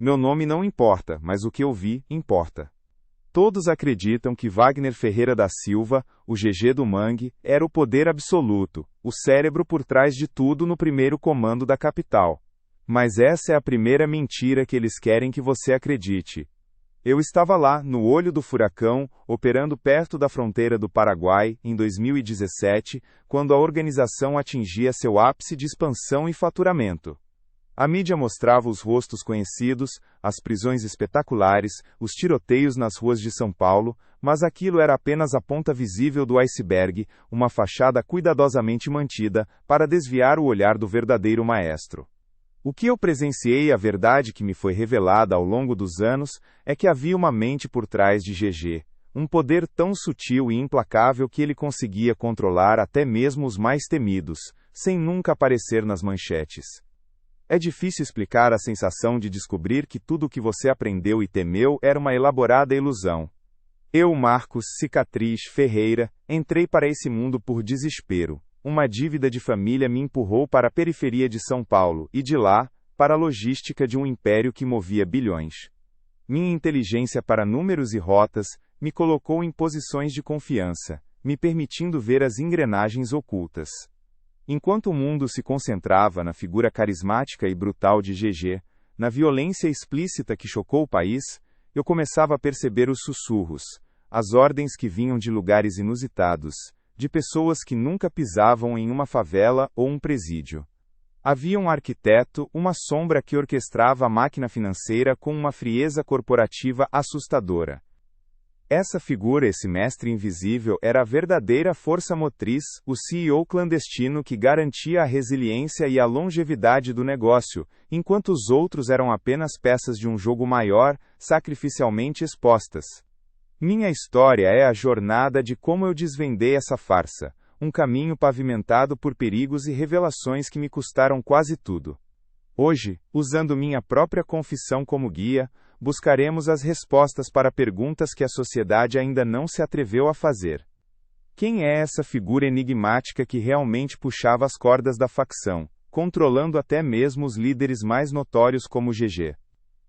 Meu nome não importa, mas o que eu vi, importa. Todos acreditam que Wagner Ferreira da Silva, o GG do Mangue, era o poder absoluto, o cérebro por trás de tudo no primeiro comando da capital. Mas essa é a primeira mentira que eles querem que você acredite. Eu estava lá, no olho do furacão, operando perto da fronteira do Paraguai, em 2017, quando a organização atingia seu ápice de expansão e faturamento. A mídia mostrava os rostos conhecidos, as prisões espetaculares, os tiroteios nas ruas de São Paulo, mas aquilo era apenas a ponta visível do iceberg, uma fachada cuidadosamente mantida, para desviar o olhar do verdadeiro maestro. O que eu presenciei, a verdade que me foi revelada ao longo dos anos, é que havia uma mente por trás de GG, um poder tão sutil e implacável que ele conseguia controlar até mesmo os mais temidos, sem nunca aparecer nas manchetes. É difícil explicar a sensação de descobrir que tudo o que você aprendeu e temeu era uma elaborada ilusão. Eu, Marcos Cicatriz Ferreira, entrei para esse mundo por desespero. Uma dívida de família me empurrou para a periferia de São Paulo e de lá, para a logística de um império que movia bilhões. Minha inteligência para números e rotas me colocou em posições de confiança, me permitindo ver as engrenagens ocultas. Enquanto o mundo se concentrava na figura carismática e brutal de GG, na violência explícita que chocou o país, eu começava a perceber os sussurros, as ordens que vinham de lugares inusitados, de pessoas que nunca pisavam em uma favela ou um presídio. Havia um arquiteto, uma sombra que orquestrava a máquina financeira com uma frieza corporativa assustadora. Essa figura, esse mestre invisível, era a verdadeira força motriz, o CEO clandestino que garantia a resiliência e a longevidade do negócio, enquanto os outros eram apenas peças de um jogo maior, sacrificialmente expostas. Minha história é a jornada de como eu desvendei essa farsa, um caminho pavimentado por perigos e revelações que me custaram quase tudo. Hoje, usando minha própria confissão como guia, buscaremos as respostas para perguntas que a sociedade ainda não se atreveu a fazer. Quem é essa figura enigmática que realmente puxava as cordas da facção, controlando até mesmo os líderes mais notórios como GG?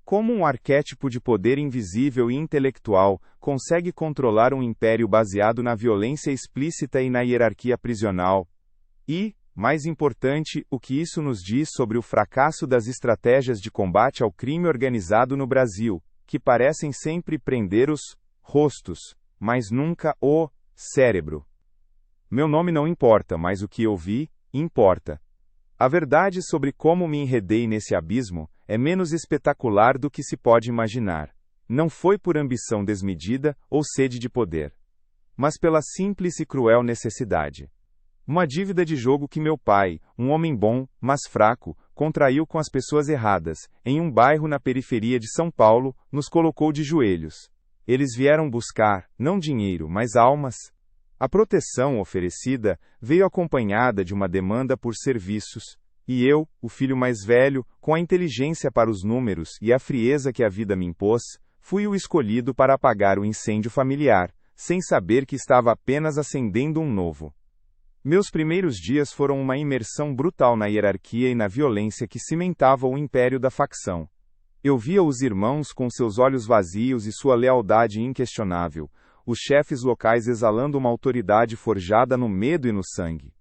Como um arquétipo de poder invisível e intelectual consegue controlar um império baseado na violência explícita e na hierarquia prisional? E, mais importante, o que isso nos diz sobre o fracasso das estratégias de combate ao crime organizado no Brasil, que parecem sempre prender os rostos, mas nunca o cérebro. Meu nome não importa, mas o que eu vi, importa. A verdade sobre como me enredei nesse abismo é menos espetacular do que se pode imaginar. Não foi por ambição desmedida ou sede de poder, mas pela simples e cruel necessidade. Uma dívida de jogo que meu pai, um homem bom, mas fraco, contraiu com as pessoas erradas, em um bairro na periferia de São Paulo, nos colocou de joelhos. Eles vieram buscar, não dinheiro, mas almas. A proteção oferecida veio acompanhada de uma demanda por serviços, e eu, o filho mais velho, com a inteligência para os números e a frieza que a vida me impôs, fui o escolhido para apagar o incêndio familiar, sem saber que estava apenas acendendo um novo. Meus primeiros dias foram uma imersão brutal na hierarquia e na violência que cimentava o império da facção. Eu via os irmãos com seus olhos vazios e sua lealdade inquestionável, os chefes locais exalando uma autoridade forjada no medo e no sangue.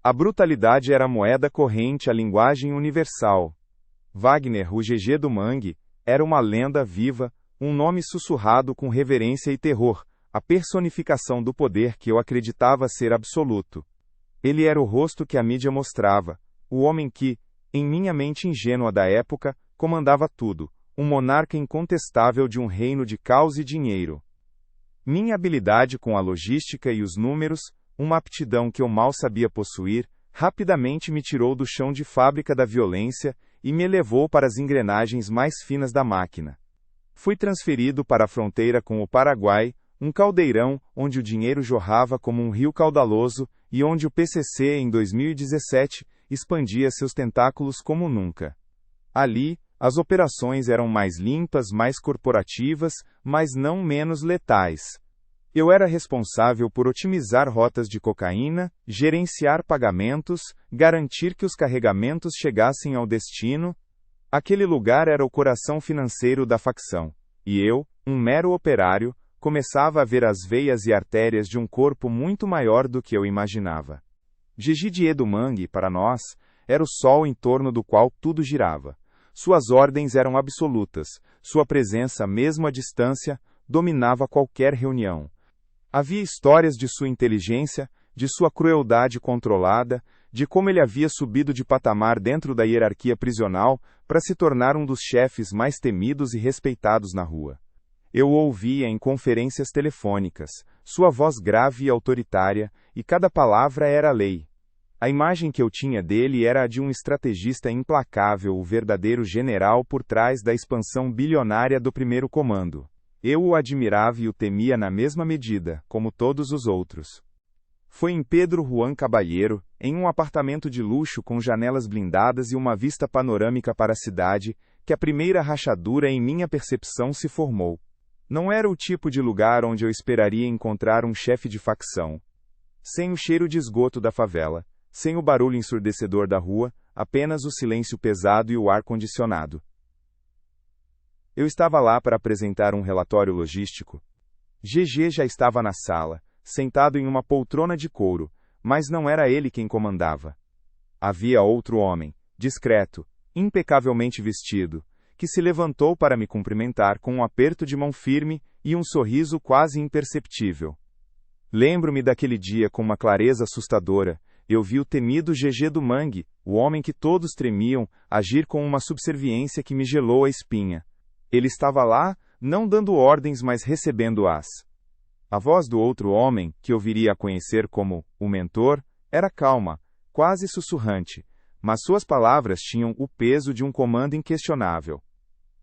A brutalidade era a moeda corrente, a linguagem universal. Wagner, o GG do Mangue, era uma lenda viva, um nome sussurrado com reverência e terror, a personificação do poder que eu acreditava ser absoluto. Ele era o rosto que a mídia mostrava, o homem que, em minha mente ingênua da época, comandava tudo, um monarca incontestável de um reino de caos e dinheiro. Minha habilidade com a logística e os números, uma aptidão que eu mal sabia possuir, rapidamente me tirou do chão de fábrica da violência e me elevou para as engrenagens mais finas da máquina. Fui transferido para a fronteira com o Paraguai, um caldeirão onde o dinheiro jorrava como um rio caudaloso e onde o PCC, em 2017, expandia seus tentáculos como nunca. Ali, as operações eram mais limpas, mais corporativas, mas não menos letais. Eu era responsável por otimizar rotas de cocaína, gerenciar pagamentos, garantir que os carregamentos chegassem ao destino. Aquele lugar era o coração financeiro da facção, e eu, um mero operário, começava a ver as veias e artérias de um corpo muito maior do que eu imaginava. Gigi do Mangue, para nós, era o sol em torno do qual tudo girava. Suas ordens eram absolutas, sua presença, mesmo à distância, dominava qualquer reunião. Havia histórias de sua inteligência, de sua crueldade controlada, de como ele havia subido de patamar dentro da hierarquia prisional para se tornar um dos chefes mais temidos e respeitados na rua. Eu o ouvia em conferências telefônicas, sua voz grave e autoritária, e cada palavra era lei. A imagem que eu tinha dele era a de um estrategista implacável, o verdadeiro general por trás da expansão bilionária do primeiro comando. Eu o admirava e o temia na mesma medida, como todos os outros. Foi em Pedro Juan Caballero, em um apartamento de luxo com janelas blindadas e uma vista panorâmica para a cidade, que a primeira rachadura em minha percepção se formou. Não era o tipo de lugar onde eu esperaria encontrar um chefe de facção. Sem o cheiro de esgoto da favela, sem o barulho ensurdecedor da rua, apenas o silêncio pesado e o ar-condicionado. Eu estava lá para apresentar um relatório logístico. GG já estava na sala, sentado em uma poltrona de couro, mas não era ele quem comandava. Havia outro homem, discreto, impecavelmente vestido, que se levantou para me cumprimentar com um aperto de mão firme e um sorriso quase imperceptível. Lembro-me daquele dia com uma clareza assustadora. Eu vi o temido GG do Mangue, o homem que todos tremiam, agir com uma subserviência que me gelou a espinha. Ele estava lá, não dando ordens, mas recebendo-as. A voz do outro homem, que eu viria a conhecer como o mentor, era calma, quase sussurrante, mas suas palavras tinham o peso de um comando inquestionável.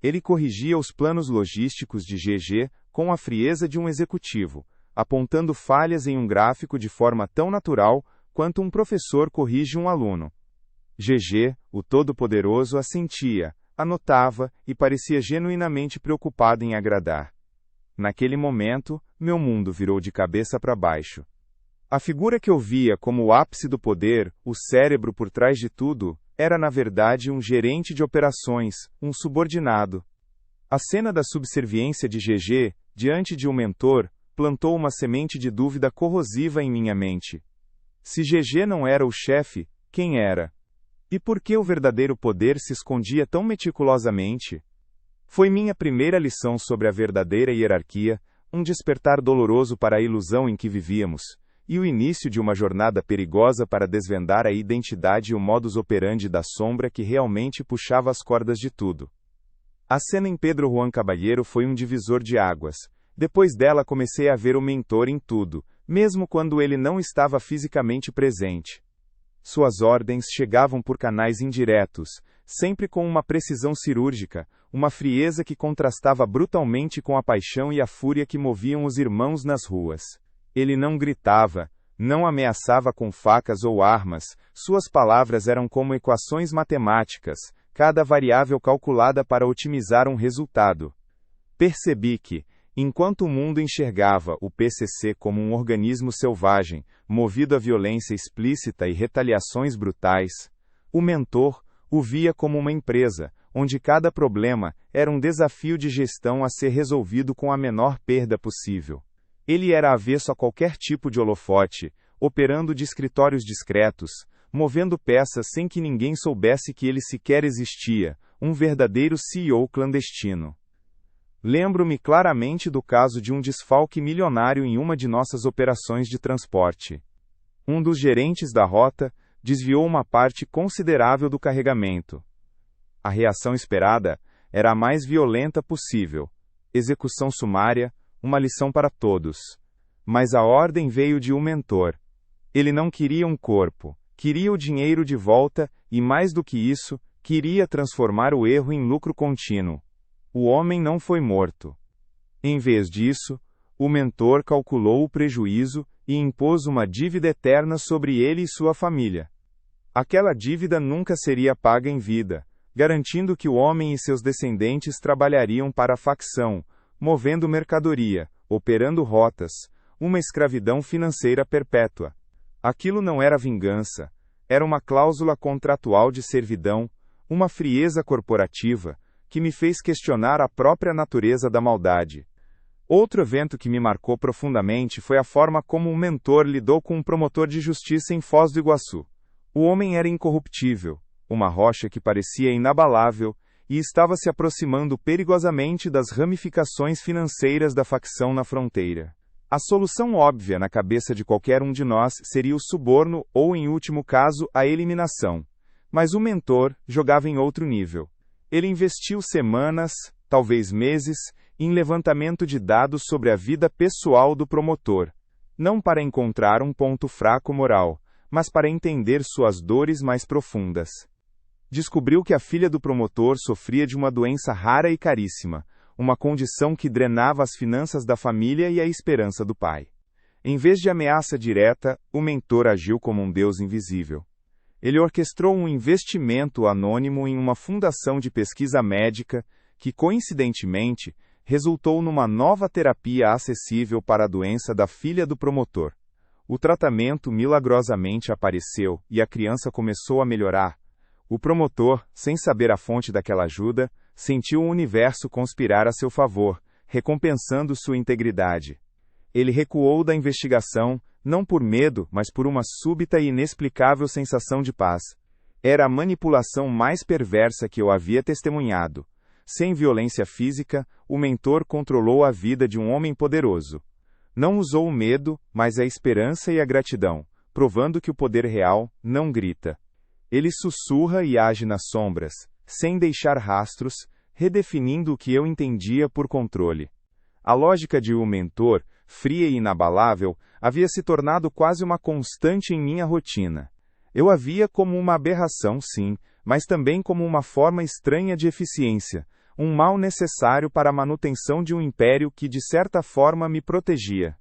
Ele corrigia os planos logísticos de GG com a frieza de um executivo, apontando falhas em um gráfico de forma tão natural quanto um professor corrige um aluno. GG, o Todo-Poderoso, assentia, anotava e parecia genuinamente preocupado em agradar. Naquele momento, meu mundo virou de cabeça para baixo. A figura que eu via como o ápice do poder, o cérebro por trás de tudo, era na verdade um gerente de operações, um subordinado. A cena da subserviência de GG, diante de um mentor, plantou uma semente de dúvida corrosiva em minha mente. Se GG não era o chefe, quem era? E por que o verdadeiro poder se escondia tão meticulosamente? Foi minha primeira lição sobre a verdadeira hierarquia, um despertar doloroso para a ilusão em que vivíamos, e o início de uma jornada perigosa para desvendar a identidade e o modus operandi da sombra que realmente puxava as cordas de tudo. A cena em Pedro Juan Caballero foi um divisor de águas. Depois dela comecei a ver o mentor em tudo, mesmo quando ele não estava fisicamente presente. Suas ordens chegavam por canais indiretos, sempre com uma precisão cirúrgica, uma frieza que contrastava brutalmente com a paixão e a fúria que moviam os irmãos nas ruas. Ele não gritava, não ameaçava com facas ou armas, suas palavras eram como equações matemáticas, cada variável calculada para otimizar um resultado. Percebi que, enquanto o mundo enxergava o PCC como um organismo selvagem, movido à violência explícita e retaliações brutais, o mentor o via como uma empresa, onde cada problema era um desafio de gestão a ser resolvido com a menor perda possível. Ele era avesso a qualquer tipo de holofote, operando de escritórios discretos, movendo peças sem que ninguém soubesse que ele sequer existia, um verdadeiro CEO clandestino. Lembro-me claramente do caso de um desfalque milionário em uma de nossas operações de transporte. Um dos gerentes da rota desviou uma parte considerável do carregamento. A reação esperada era a mais violenta possível. Execução sumária, uma lição para todos. Mas a ordem veio de um mentor. Ele não queria um corpo, queria o dinheiro de volta e, mais do que isso, queria transformar o erro em lucro contínuo. O homem não foi morto. Em vez disso, o mentor calculou o prejuízo e impôs uma dívida eterna sobre ele e sua família. Aquela dívida nunca seria paga em vida, garantindo que o homem e seus descendentes trabalhariam para a facção, movendo mercadoria, operando rotas, uma escravidão financeira perpétua. Aquilo não era vingança, era uma cláusula contratual de servidão, uma frieza corporativa, que me fez questionar a própria natureza da maldade. Outro evento que me marcou profundamente foi a forma como um mentor lidou com um promotor de justiça em Foz do Iguaçu. O homem era incorruptível, uma rocha que parecia inabalável, e estava se aproximando perigosamente das ramificações financeiras da facção na fronteira. A solução óbvia na cabeça de qualquer um de nós seria o suborno ou, em último caso, a eliminação. Mas o mentor jogava em outro nível. Ele investiu semanas, talvez meses, em levantamento de dados sobre a vida pessoal do promotor, não para encontrar um ponto fraco moral, mas para entender suas dores mais profundas. Descobriu que a filha do promotor sofria de uma doença rara e caríssima, uma condição que drenava as finanças da família e a esperança do pai. Em vez de ameaça direta, o mentor agiu como um Deus invisível. Ele orquestrou um investimento anônimo em uma fundação de pesquisa médica que, coincidentemente, resultou numa nova terapia acessível para a doença da filha do promotor. O tratamento milagrosamente apareceu e a criança começou a melhorar. O promotor, sem saber a fonte daquela ajuda, sentiu o universo conspirar a seu favor, recompensando sua integridade. Ele recuou da investigação, não por medo, mas por uma súbita e inexplicável sensação de paz. Era a manipulação mais perversa que eu havia testemunhado. Sem violência física, o mentor controlou a vida de um homem poderoso. Não usou o medo, mas a esperança e a gratidão, provando que o poder real não grita. Ele sussurra e age nas sombras, sem deixar rastros, redefinindo o que eu entendia por controle. A lógica de um mentor, fria e inabalável, havia se tornado quase uma constante em minha rotina. Eu a via como uma aberração, sim, mas também como uma forma estranha de eficiência, um mal necessário para a manutenção de um império que de certa forma me protegia.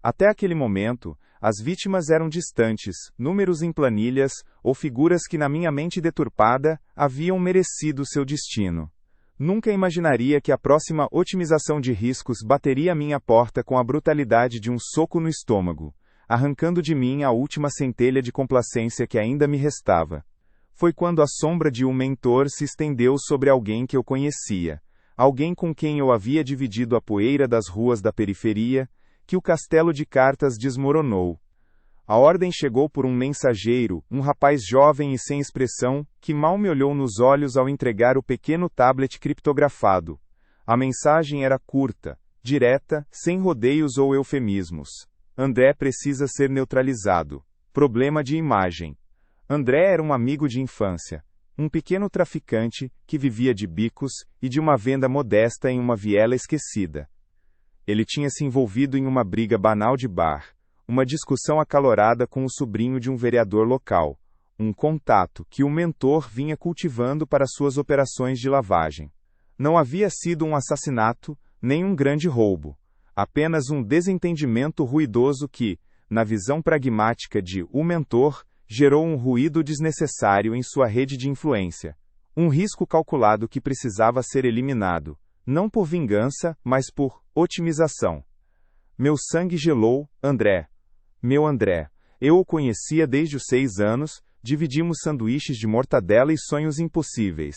Até aquele momento, as vítimas eram distantes, números em planilhas, ou figuras que na minha mente deturpada haviam merecido seu destino. Nunca imaginaria que a próxima otimização de riscos bateria à minha porta com a brutalidade de um soco no estômago, arrancando de mim a última centelha de complacência que ainda me restava. Foi quando a sombra de um mentor se estendeu sobre alguém que eu conhecia, alguém com quem eu havia dividido a poeira das ruas da periferia, que o castelo de cartas desmoronou. A ordem chegou por um mensageiro, um rapaz jovem e sem expressão, que mal me olhou nos olhos ao entregar o pequeno tablet criptografado. A mensagem era curta, direta, sem rodeios ou eufemismos. André precisa ser neutralizado. Problema de imagem. André era um amigo de infância, um pequeno traficante que vivia de bicos e de uma venda modesta em uma viela esquecida. Ele tinha se envolvido em uma briga banal de bar, uma discussão acalorada com o sobrinho de um vereador local, um contato que o mentor vinha cultivando para suas operações de lavagem. Não havia sido um assassinato, nem um grande roubo, apenas um desentendimento ruidoso que, na visão pragmática de o mentor, gerou um ruído desnecessário em sua rede de influência. Um risco calculado que precisava ser eliminado, não por vingança, mas por otimização. Meu sangue gelou, André. Meu André. Eu o conhecia desde os 6 anos, dividimos sanduíches de mortadela e sonhos impossíveis.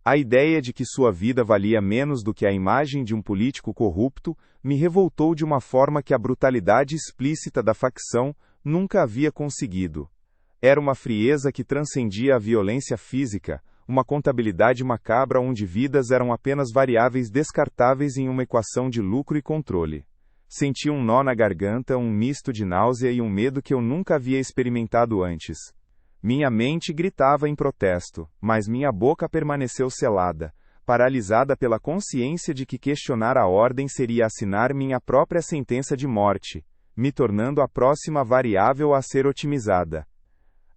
A ideia de que sua vida valia menos do que a imagem de um político corrupto me revoltou de uma forma que a brutalidade explícita da facção nunca havia conseguido. Era uma frieza que transcendia a violência física, uma contabilidade macabra onde vidas eram apenas variáveis descartáveis em uma equação de lucro e controle. Senti um nó na garganta, um misto de náusea e um medo que eu nunca havia experimentado antes. Minha mente gritava em protesto, mas minha boca permaneceu selada, paralisada pela consciência de que questionar a ordem seria assinar minha própria sentença de morte, me tornando a próxima variável a ser otimizada.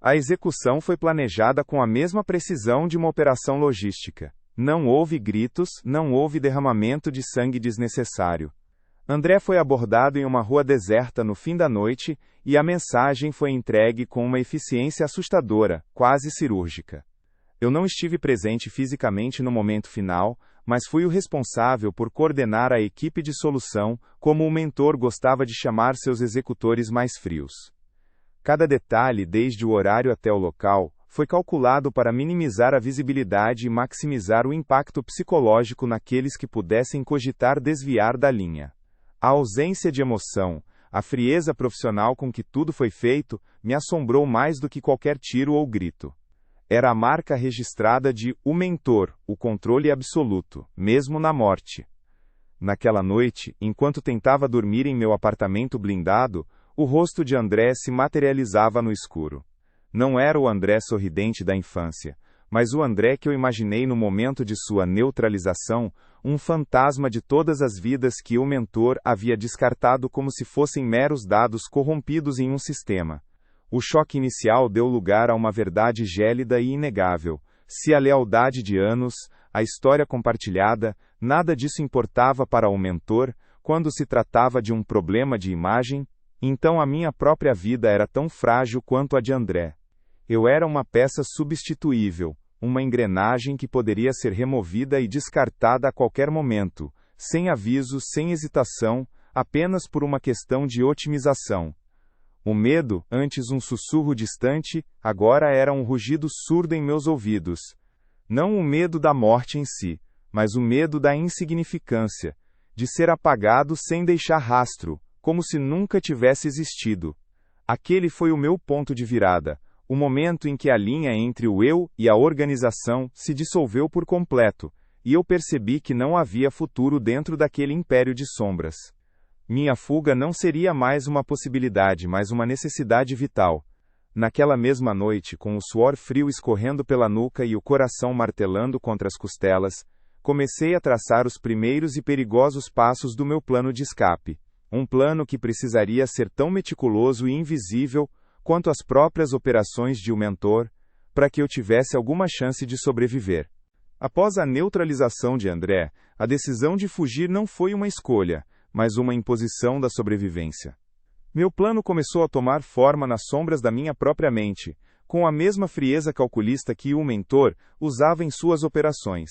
A execução foi planejada com a mesma precisão de uma operação logística. Não houve gritos, não houve derramamento de sangue desnecessário. André foi abordado em uma rua deserta no fim da noite, e a mensagem foi entregue com uma eficiência assustadora, quase cirúrgica. Eu não estive presente fisicamente no momento final, mas fui o responsável por coordenar a equipe de solução, como o mentor gostava de chamar seus executores mais frios. Cada detalhe, desde o horário até o local, foi calculado para minimizar a visibilidade e maximizar o impacto psicológico naqueles que pudessem cogitar desviar da linha. A ausência de emoção, a frieza profissional com que tudo foi feito, me assombrou mais do que qualquer tiro ou grito. Era a marca registrada de o mentor, o controle absoluto, mesmo na morte. Naquela noite, enquanto tentava dormir em meu apartamento blindado, o rosto de André se materializava no escuro. Não era o André sorridente da infância, mas o André que eu imaginei no momento de sua neutralização, um fantasma de todas as vidas que o mentor havia descartado como se fossem meros dados corrompidos em um sistema. O choque inicial deu lugar a uma verdade gélida e inegável. Se a lealdade de anos, a história compartilhada, nada disso importava para o mentor, quando se tratava de um problema de imagem, então a minha própria vida era tão frágil quanto a de André. Eu era uma peça substituível, uma engrenagem que poderia ser removida e descartada a qualquer momento, sem aviso, sem hesitação, apenas por uma questão de otimização. O medo, antes um sussurro distante, agora era um rugido surdo em meus ouvidos. Não o medo da morte em si, mas o medo da insignificância, de ser apagado sem deixar rastro, como se nunca tivesse existido. Aquele foi o meu ponto de virada, o momento em que a linha entre o eu e a organização se dissolveu por completo, e eu percebi que não havia futuro dentro daquele império de sombras. Minha fuga não seria mais uma possibilidade, mas uma necessidade vital. Naquela mesma noite, com o suor frio escorrendo pela nuca e o coração martelando contra as costelas, comecei a traçar os primeiros e perigosos passos do meu plano de escape. Um plano que precisaria ser tão meticuloso e invisível quanto as próprias operações de um mentor, para que eu tivesse alguma chance de sobreviver. Após a neutralização de André, a decisão de fugir não foi uma escolha, mas uma imposição da sobrevivência. Meu plano começou a tomar forma nas sombras da minha própria mente, com a mesma frieza calculista que o mentor usava em suas operações.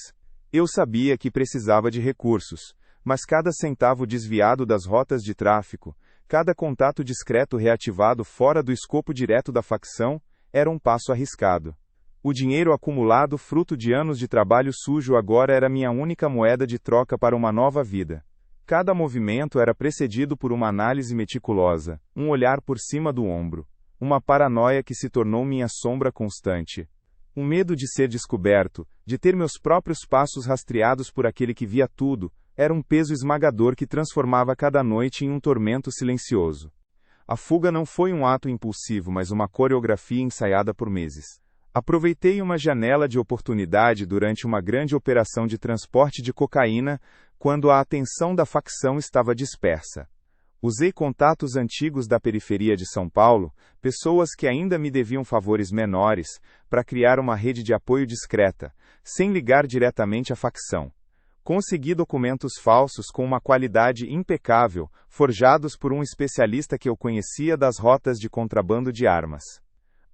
Eu sabia que precisava de recursos, mas cada centavo desviado das rotas de tráfico, cada contato discreto reativado fora do escopo direto da facção, era um passo arriscado. O dinheiro acumulado fruto de anos de trabalho sujo agora era minha única moeda de troca para uma nova vida. Cada movimento era precedido por uma análise meticulosa, um olhar por cima do ombro, uma paranoia que se tornou minha sombra constante. Um medo de ser descoberto, de ter meus próprios passos rastreados por aquele que via tudo, era um peso esmagador que transformava cada noite em um tormento silencioso. A fuga não foi um ato impulsivo, mas uma coreografia ensaiada por meses. Aproveitei uma janela de oportunidade durante uma grande operação de transporte de cocaína, quando a atenção da facção estava dispersa. Usei contatos antigos da periferia de São Paulo, pessoas que ainda me deviam favores menores, para criar uma rede de apoio discreta, sem ligar diretamente à facção. Consegui documentos falsos com uma qualidade impecável, forjados por um especialista que eu conhecia das rotas de contrabando de armas.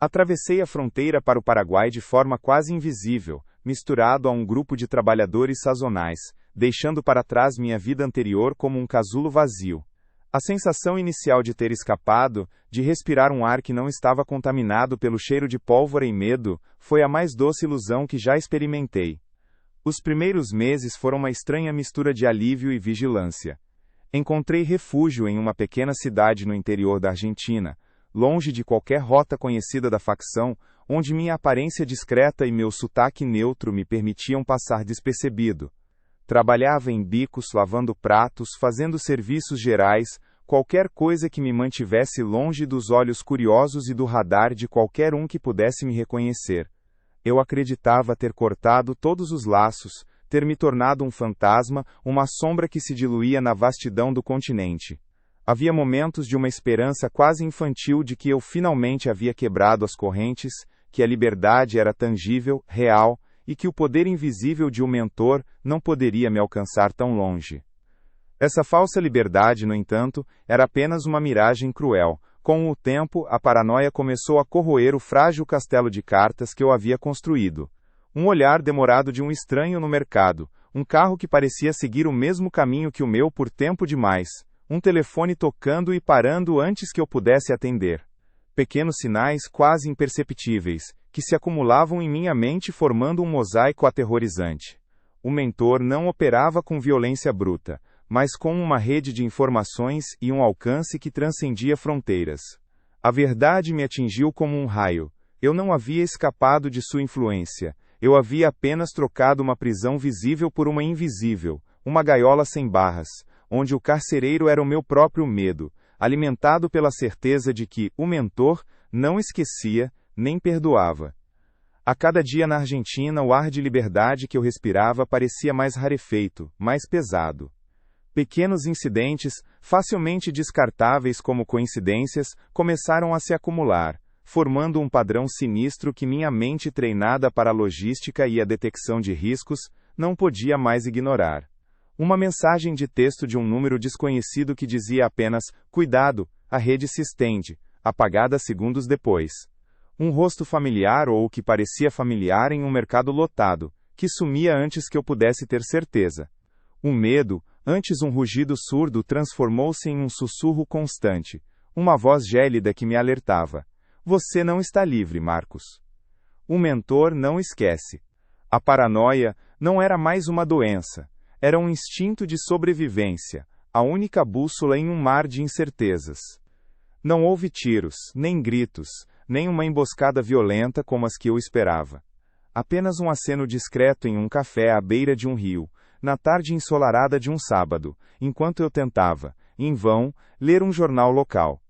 Atravessei a fronteira para o Paraguai de forma quase invisível, misturado a um grupo de trabalhadores sazonais, deixando para trás minha vida anterior como um casulo vazio. A sensação inicial de ter escapado, de respirar um ar que não estava contaminado pelo cheiro de pólvora e medo, foi a mais doce ilusão que já experimentei. Os primeiros meses foram uma estranha mistura de alívio e vigilância. Encontrei refúgio em uma pequena cidade no interior da Argentina, longe de qualquer rota conhecida da facção, onde minha aparência discreta e meu sotaque neutro me permitiam passar despercebido. Trabalhava em bicos, lavando pratos, fazendo serviços gerais, qualquer coisa que me mantivesse longe dos olhos curiosos e do radar de qualquer um que pudesse me reconhecer. Eu acreditava ter cortado todos os laços, ter me tornado um fantasma, uma sombra que se diluía na vastidão do continente. Havia momentos de uma esperança quase infantil de que eu finalmente havia quebrado as correntes, que a liberdade era tangível, real, e que o poder invisível de um mentor não poderia me alcançar tão longe. Essa falsa liberdade, no entanto, era apenas uma miragem cruel. Com o tempo, a paranoia começou a corroer o frágil castelo de cartas que eu havia construído. Um olhar demorado de um estranho no mercado, um carro que parecia seguir o mesmo caminho que o meu por tempo demais, um telefone tocando e parando antes que eu pudesse atender. Pequenos sinais quase imperceptíveis, que se acumulavam em minha mente formando um mosaico aterrorizante. O mentor não operava com violência bruta, mas com uma rede de informações e um alcance que transcendia fronteiras. A verdade me atingiu como um raio. Eu não havia escapado de sua influência. Eu havia apenas trocado uma prisão visível por uma invisível, uma gaiola sem barras, onde o carcereiro era o meu próprio medo, alimentado pela certeza de que o mentor não esquecia, nem perdoava. A cada dia na Argentina, o ar de liberdade que eu respirava parecia mais rarefeito, mais pesado. Pequenos incidentes, facilmente descartáveis como coincidências, começaram a se acumular, formando um padrão sinistro que minha mente treinada para a logística e a detecção de riscos não podia mais ignorar. Uma mensagem de texto de um número desconhecido que dizia apenas: "Cuidado, a rede se estende", apagada segundos depois. Um rosto familiar ou o que parecia familiar em um mercado lotado, que sumia antes que eu pudesse ter certeza. O medo, antes um rugido surdo, transformou-se em um sussurro constante, uma voz gélida que me alertava: "Você não está livre, Marcos." O mentor não esquece. A paranoia não era mais uma doença, era um instinto de sobrevivência, a única bússola em um mar de incertezas. Não houve tiros, nem gritos, nem uma emboscada violenta como as que eu esperava. Apenas um aceno discreto em um café à beira de um rio, na tarde ensolarada de um sábado, enquanto eu tentava, em vão, ler um jornal local.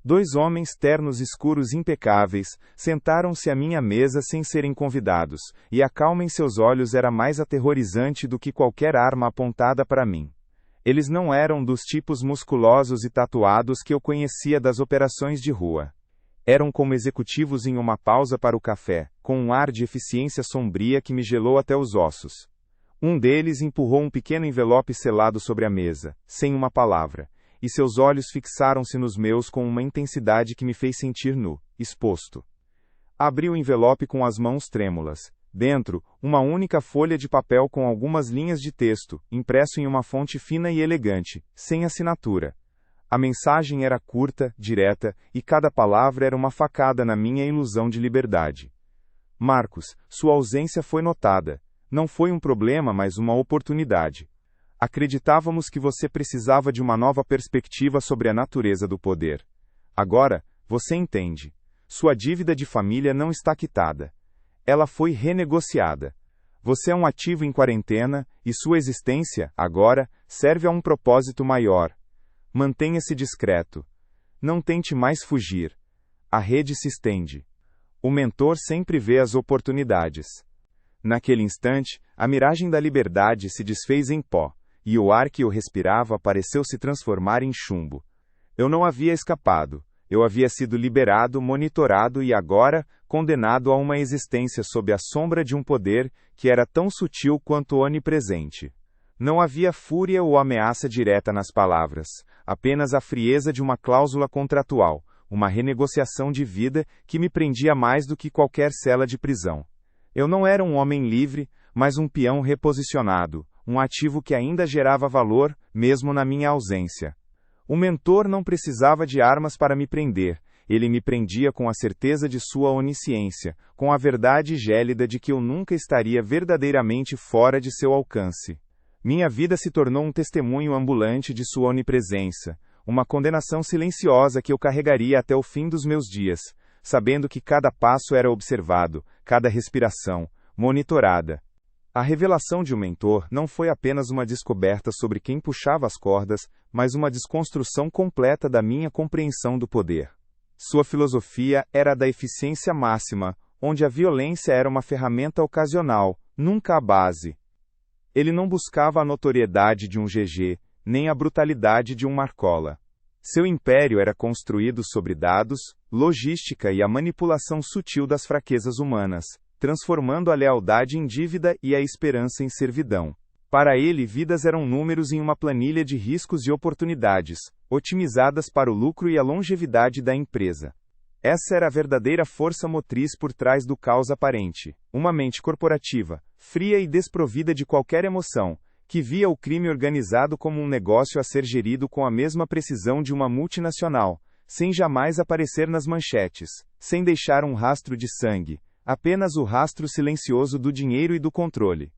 2 homens ternos escuros impecáveis sentaram-se à minha mesa sem serem convidados, e a calma em seus olhos era mais aterrorizante do que qualquer arma apontada para mim. Eles não eram dos tipos musculosos e tatuados que eu conhecia das operações de rua. Eram como executivos em uma pausa para o café, com um ar de eficiência sombria que me gelou até os ossos. Um deles empurrou um pequeno envelope selado sobre a mesa, sem uma palavra, e seus olhos fixaram-se nos meus com uma intensidade que me fez sentir nu, exposto. Abri o envelope com as mãos trêmulas. Dentro, uma única folha de papel com algumas linhas de texto, impresso em uma fonte fina e elegante, sem assinatura. A mensagem era curta, direta, e cada palavra era uma facada na minha ilusão de liberdade. Marcos, sua ausência foi notada. Não foi um problema, mas uma oportunidade. Acreditávamos que você precisava de uma nova perspectiva sobre a natureza do poder. Agora, você entende. Sua dívida de família não está quitada. Ela foi renegociada. Você é um ativo em quarentena, e sua existência, agora, serve a um propósito maior. Mantenha-se discreto. Não tente mais fugir. A rede se estende. O mentor sempre vê as oportunidades. Naquele instante, a miragem da liberdade se desfez em pó, e o ar que eu respirava pareceu se transformar em chumbo. Eu não havia escapado. Eu havia sido liberado, monitorado e agora, condenado a uma existência sob a sombra de um poder que era tão sutil quanto onipresente. Não havia fúria ou ameaça direta nas palavras, apenas a frieza de uma cláusula contratual, uma renegociação de vida que me prendia mais do que qualquer cela de prisão. Eu não era um homem livre, mas um peão reposicionado, um ativo que ainda gerava valor, mesmo na minha ausência. O mentor não precisava de armas para me prender, ele me prendia com a certeza de sua onisciência, com a verdade gélida de que eu nunca estaria verdadeiramente fora de seu alcance. Minha vida se tornou um testemunho ambulante de sua onipresença, uma condenação silenciosa que eu carregaria até o fim dos meus dias, sabendo que cada passo era observado, cada respiração, monitorada. A revelação de um mentor não foi apenas uma descoberta sobre quem puxava as cordas, mas uma desconstrução completa da minha compreensão do poder. Sua filosofia era a da eficiência máxima, onde a violência era uma ferramenta ocasional, nunca a base. Ele não buscava a notoriedade de um GG, nem a brutalidade de um Marcola. Seu império era construído sobre dados, logística e a manipulação sutil das fraquezas humanas, transformando a lealdade em dívida e a esperança em servidão. Para ele, vidas eram números em uma planilha de riscos e oportunidades, otimizadas para o lucro e a longevidade da empresa. Essa era a verdadeira força motriz por trás do caos aparente. Uma mente corporativa, fria e desprovida de qualquer emoção, que via o crime organizado como um negócio a ser gerido com a mesma precisão de uma multinacional, sem jamais aparecer nas manchetes, sem deixar um rastro de sangue, apenas o rastro silencioso do dinheiro e do controle.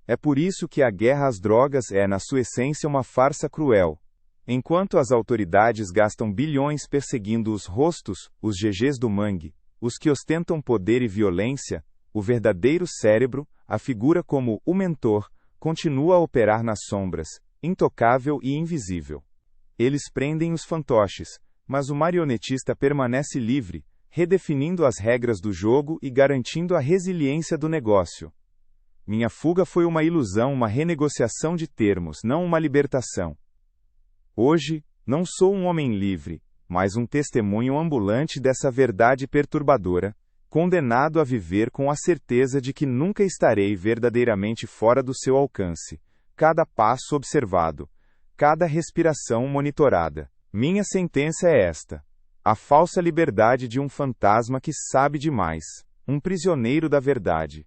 É por isso que a guerra às drogas é, na sua essência, uma farsa cruel. Enquanto as autoridades gastam bilhões perseguindo os rostos, os GGs do mangue, os que ostentam poder e violência, o verdadeiro cérebro, a figura como o mentor, continua a operar nas sombras, intocável e invisível. Eles prendem os fantoches, mas o marionetista permanece livre, redefinindo as regras do jogo e garantindo a resiliência do negócio. Minha fuga foi uma ilusão, uma renegociação de termos, não uma libertação. Hoje, não sou um homem livre, mas um testemunho ambulante dessa verdade perturbadora, condenado a viver com a certeza de que nunca estarei verdadeiramente fora do seu alcance, cada passo observado, cada respiração monitorada. Minha sentença é esta: a falsa liberdade de um fantasma que sabe demais, um prisioneiro da verdade.